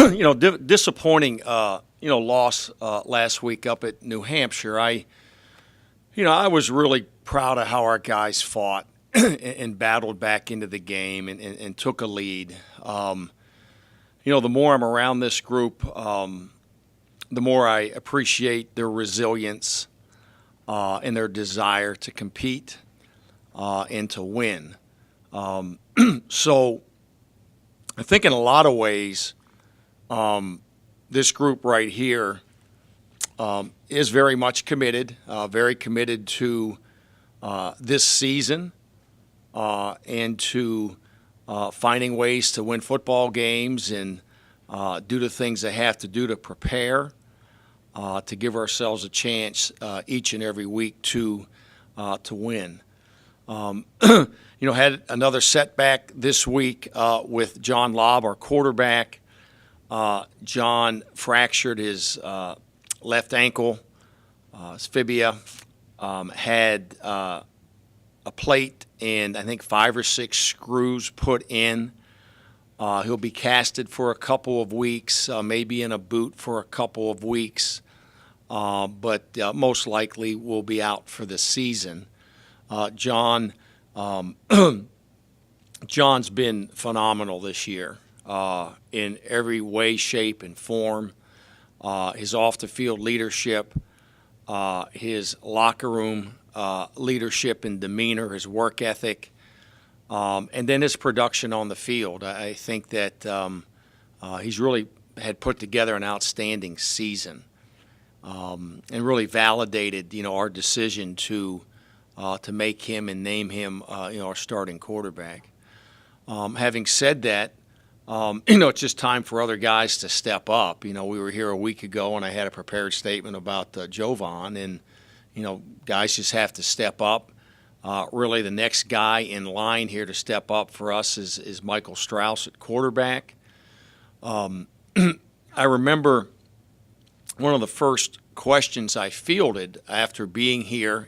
Disappointing, loss last week up at New Hampshire. I was really proud of how our guys fought and battled back into the game and took a lead. The more I'm around this group, the more I appreciate their resilience and their desire to compete and to win. So I think in a lot of ways, this group right here is very much committed, very committed to this season and to finding ways to win football games and do the things they have to do to prepare, to give ourselves a chance each and every week to win. Had another setback this week with John Lobb, our quarterback. John fractured his left ankle, his fibia, had a plate and I think 5 or 6 screws put in. He'll be casted for a couple of weeks, maybe in a boot for a couple of weeks, but most likely will be out for the season. John's been phenomenal this year in every way, shape, and form. His off-the-field leadership, his locker room leadership and demeanor, his work ethic, and then his production on the field. I think that he's really had put together an outstanding season and really validated, our decision to make him and name him, our starting quarterback. Having said that, it's just time for other guys to step up. We were here a week ago and I had a prepared statement about Jovan, and, guys just have to step up. Really the next guy in line here to step up for us is Michael Strauss at quarterback. I remember one of the first questions I fielded after being here,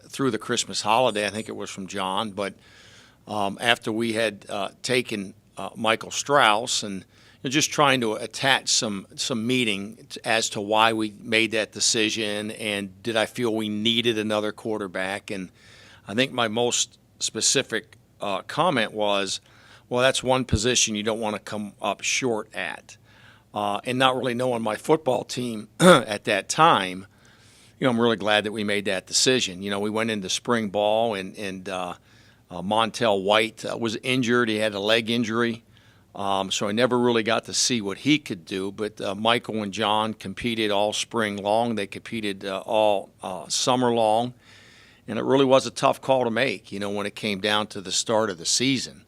through the Christmas holiday. I think it was from John, but after we had taken Michael Strauss and just trying to attach some meaning as to why we made that decision and did I feel we needed another quarterback. And I think my most specific comment was, well, that's one position you don't want to come up short at. And not really knowing my football team at that time, I'm really glad that we made that decision. We went into spring ball and Montel White was injured. He had a leg injury, so I never really got to see what he could do. But Michael and John competed all spring long. They competed all summer long. And it really was a tough call to make, when it came down to the start of the season.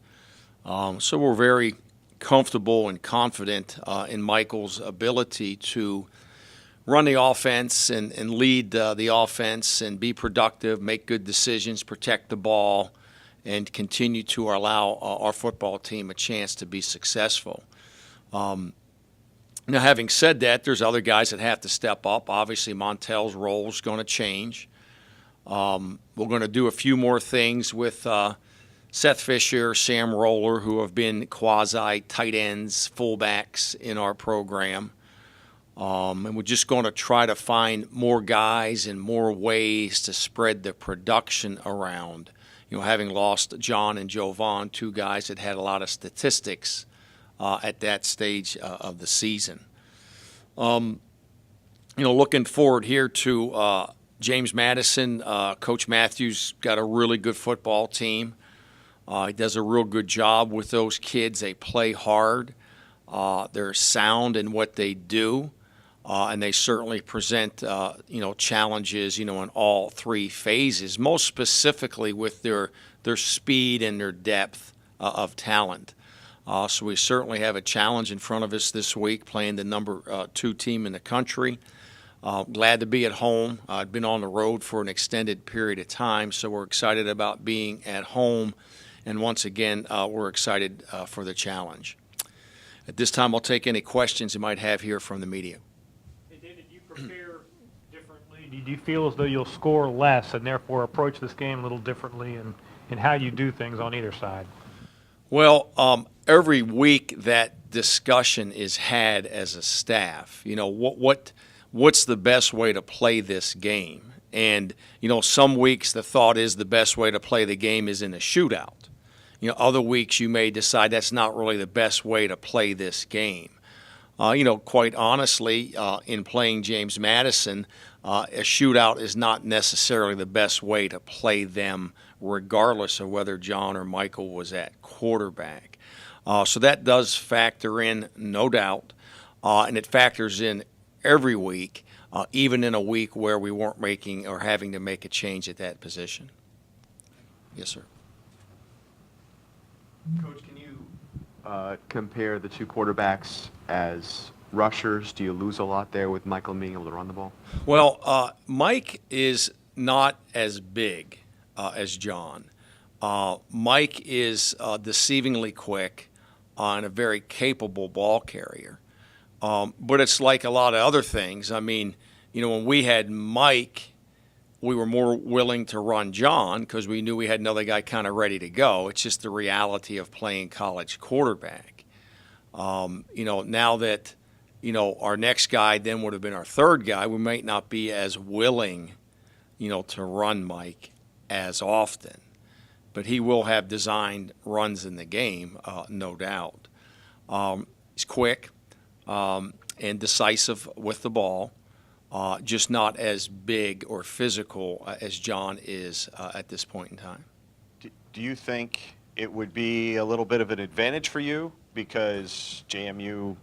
So we're very comfortable and confident in Michael's ability to run the offense and lead the offense and be productive, make good decisions, protect the ball, and continue to allow our football team a chance to be successful. Now, having said that, there's other guys that have to step up. Obviously, Montel's role is going to change. We're going to do a few more things with Seth Fisher, Sam Roller, who have been quasi-tight ends, fullbacks in our program. And we're just going to try to find more guys and more ways to spread the production around. Having lost John and Jovan, 2 guys that had a lot of statistics at that stage of the season. Looking forward here to James Madison. Coach Matthews got a really good football team. He does a real good job with those kids. They play hard. They're sound in what they do. And they certainly present, challenges, in all 3 phases, most specifically with their speed and their depth of talent. So we certainly have a challenge in front of us this week, playing the number 2 team in the country. Glad to be at home. I've been on the road for an extended period of time, so we're excited about being at home. And once again, we're excited for the challenge. At this time, I'll take any questions you might have here from the media. Prepare differently? Do you feel as though you'll score less and therefore approach this game a little differently in how you do things on either side? Well, every week that discussion is had as a staff. What's the best way to play this game? And some weeks the thought is the best way to play the game is in a shootout. Other weeks you may decide that's not really the best way to play this game. Quite honestly, in playing James Madison, a shootout is not necessarily the best way to play them, regardless of whether John or Michael was at quarterback. So that does factor in, no doubt, and it factors in every week, even in a week where we weren't making or having to make a change at that position. Yes, sir. Coach, can you compare the two quarterbacks as rushers? Do you lose a lot there with Michael being able to run the ball? Well, Mike is not as big as John. Mike is deceivingly quick and a very capable ball carrier. But it's like a lot of other things. I mean, when we had Mike, we were more willing to run John because we knew we had another guy kind of ready to go. It's just the reality of playing college quarterback. Now that, our next guy then would have been our third guy, we might not be as willing, to run Mike as often. But he will have designed runs in the game, no doubt. He's quick and decisive with the ball. Just not as big or physical as John is at this point in time. Do you think it would be a little bit of an advantage for you? Because JMU,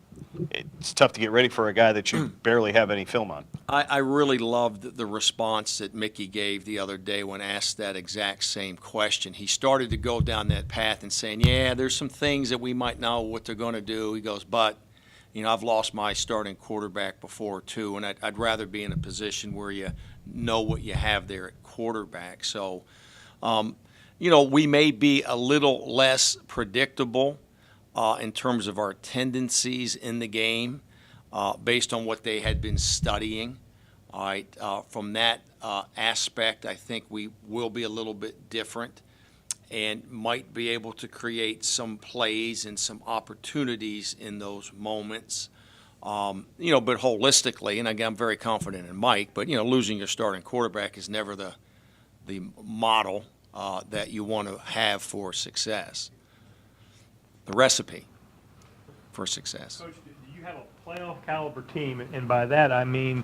it's tough to get ready for a guy that you barely have any film on. I really loved the response that Mickey gave the other day when asked that exact same question. He started to go down that path and saying, yeah, there's some things that we might know what they're going to do. He goes, but I've lost my starting quarterback before, too, and I'd rather be in a position where you know what you have there at quarterback. So, we may be a little less predictable in terms of our tendencies in the game based on what they had been studying. All right, from that aspect, I think we will be a little bit different and might be able to create some plays and some opportunities in those moments. But holistically, and again, I'm very confident in Mike, but, losing your starting quarterback is never the model that you want to have for success, the recipe for success. Coach, do you have a playoff caliber team? And by that, I mean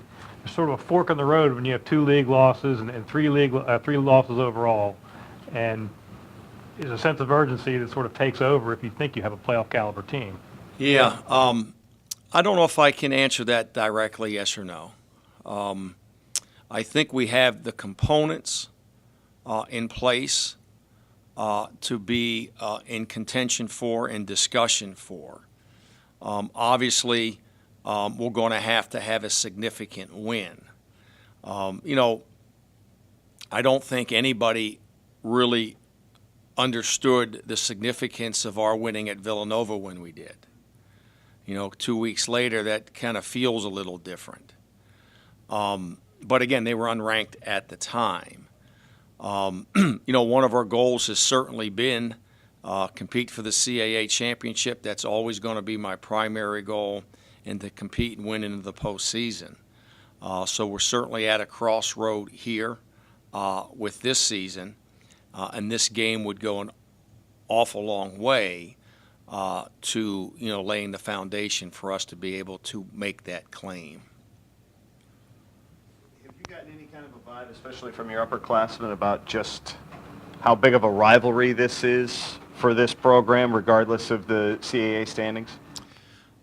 sort of a fork in the road when you have 2 league losses and 3 losses overall. And is a sense of urgency that sort of takes over if you think you have a playoff caliber team. Yeah, I don't know if I can answer that directly, yes or no. I think we have the components in place to be in contention for and discussion for. Obviously, we're going to have a significant win. I don't think anybody really understood the significance of our winning at Villanova when we did. 2 weeks later, that kind of feels a little different. But again, they were unranked at the time. One of our goals has certainly been compete for the CAA championship. That's always going to be my primary goal, and to compete and win into the postseason. So we're certainly at a crossroad here with this season. And this game would go an awful long way to laying the foundation for us to be able to make that claim. Have you gotten any kind of a vibe, especially from your upperclassmen, about just how big of a rivalry this is for this program, regardless of the CAA standings?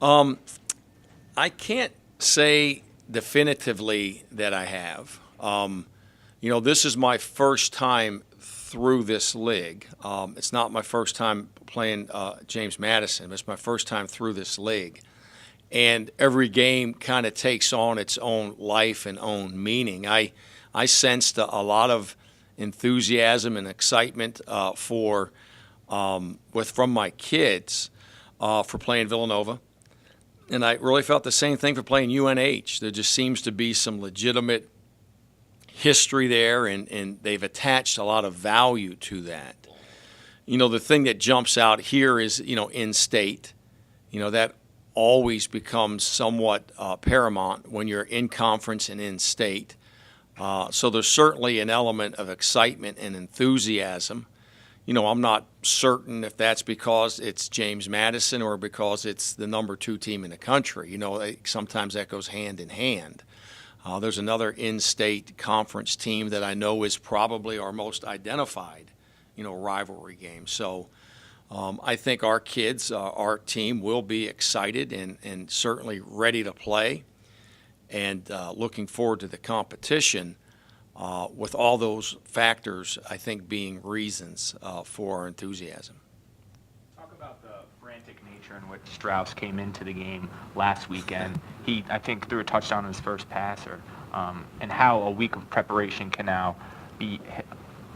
I can't say definitively that I have. This is my first time through this league. It's not my first time playing James Madison. It's my first time through this league. And every game kind of takes on its own life and own meaning. I sensed a lot of enthusiasm and excitement from my kids for playing Villanova. And I really felt the same thing for playing UNH. There just seems to be some legitimate history there, and they've attached a lot of value to that. The thing that jumps out here is, in-state. That always becomes somewhat paramount when you're in conference and in state. So there's certainly an element of excitement and enthusiasm. I'm not certain if that's because it's James Madison or because it's the number 2 team in the country. Sometimes that goes hand in hand. There's another in-state conference team that I know is probably our most identified, rivalry game. So I think our kids, our team will be excited and certainly ready to play and looking forward to the competition. With all those factors, I think, being reasons for our enthusiasm. Talk about the frantic nature in which Strauss came into the game last weekend. He, I think, threw a touchdown on his first passer, and how a week of preparation can now be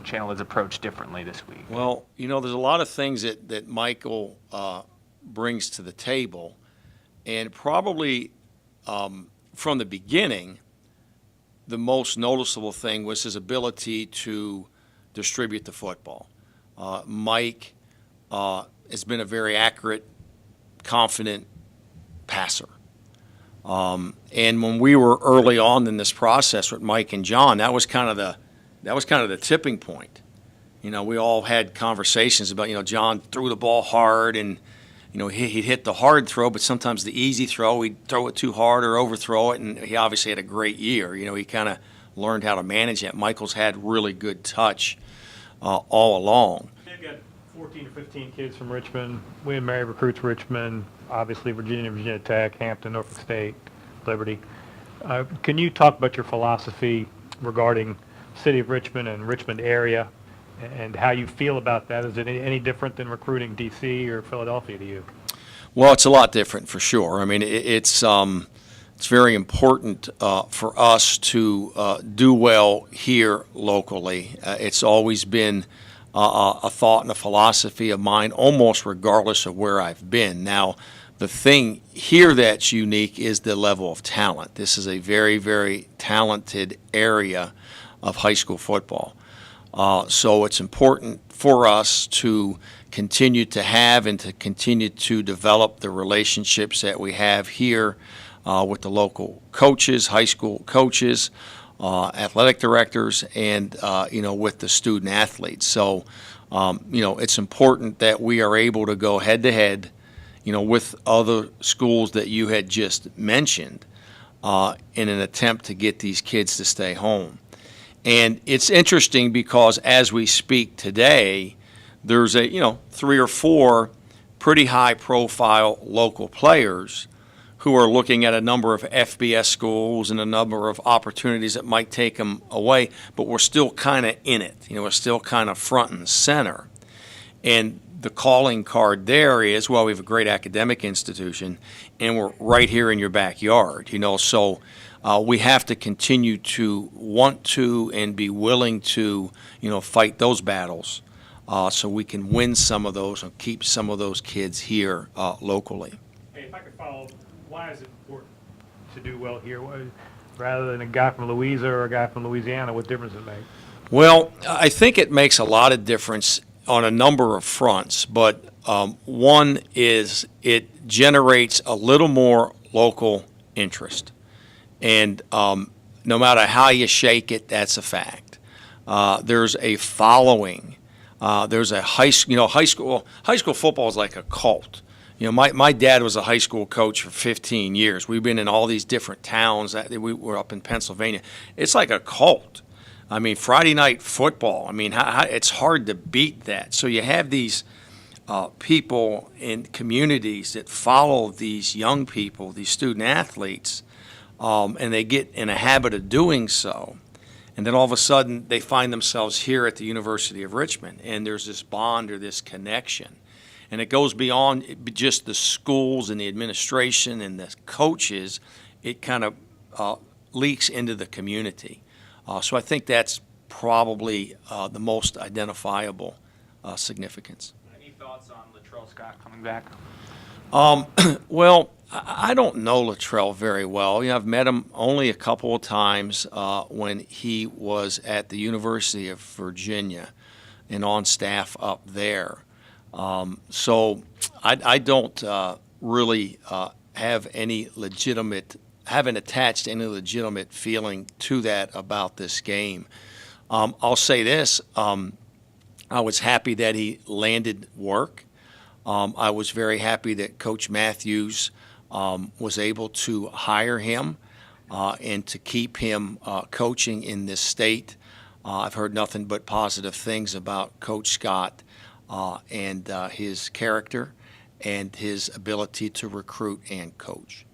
channel his approach differently this week. Well, there's a lot of things that Michael brings to the table, and probably from the beginning, the most noticeable thing was his ability to distribute the football. Mike has been a very accurate, confident passer. And when we were early on in this process with Mike and John, that was kind of the tipping point. We all had conversations about, John threw the ball hard and he'd hit the hard throw, but sometimes the easy throw, he'd throw it too hard or overthrow it, and he obviously had a great year. He kind of learned how to manage that. Michael's had really good touch all along. They've got 14 or 15 kids from Richmond. William Mary recruits Richmond, obviously Virginia Tech, Hampton, Norfolk State, Liberty. Can you talk about your philosophy regarding city of Richmond and Richmond area, and how you feel about that? Is it any different than recruiting D.C. or Philadelphia to you? Well, it's a lot different for sure. I mean, it's very important for us to do well here locally. It's always been a thought and a philosophy of mine, almost regardless of where I've been. Now, the thing here that's unique is the level of talent. This is a very, very talented area of high school football. So it's important for us to continue to have and to continue to develop the relationships that we have here with the local coaches, high school coaches, athletic directors, and with the student athletes. So it's important that we are able to go head to head, with other schools that you had just mentioned, in an attempt to get these kids to stay home. And it's interesting because as we speak today, there's 3 or 4 pretty high-profile local players who are looking at a number of FBS schools and a number of opportunities that might take them away, but we're still kind of in it. We're still kind of front and center. And the calling card there is, well, we have a great academic institution, and we're right here in your backyard. So we have to continue to want to and be willing to, fight those battles so we can win some of those and keep some of those kids here locally. Hey, if I could follow, why is it important to do well here? Rather than a guy from Louisa or a guy from Louisiana, what difference does it make? Well, I think it makes a lot of difference on a number of fronts, but one is it generates a little more local interest. And no matter how you shake it, that's a fact. There's a following. There's a high school football is like a cult. My dad was a high school coach for 15 years. We've been in all these different towns. We were up in Pennsylvania. It's like a cult. I mean, Friday night football. I mean, it's hard to beat that. So you have these people in communities that follow these young people, these student athletes, and they get in a habit of doing so. And then all of a sudden they find themselves here at the University of Richmond, and there's this bond or this connection. And it goes beyond just the schools and the administration and the coaches. It kind of leaks into the community. So I think that's probably the most identifiable significance. Any thoughts on Latrell Scott coming back? Well, I don't know Latrell very well. I've met him only a couple of times when he was at the University of Virginia and on staff up there. So I don't really haven't attached any legitimate feeling to that about this game. I'll say this. I was happy that he landed work. I was very happy that Coach Matthews was able to hire him and to keep him coaching in this state. I've heard nothing but positive things about Coach Scott and his character and his ability to recruit and coach.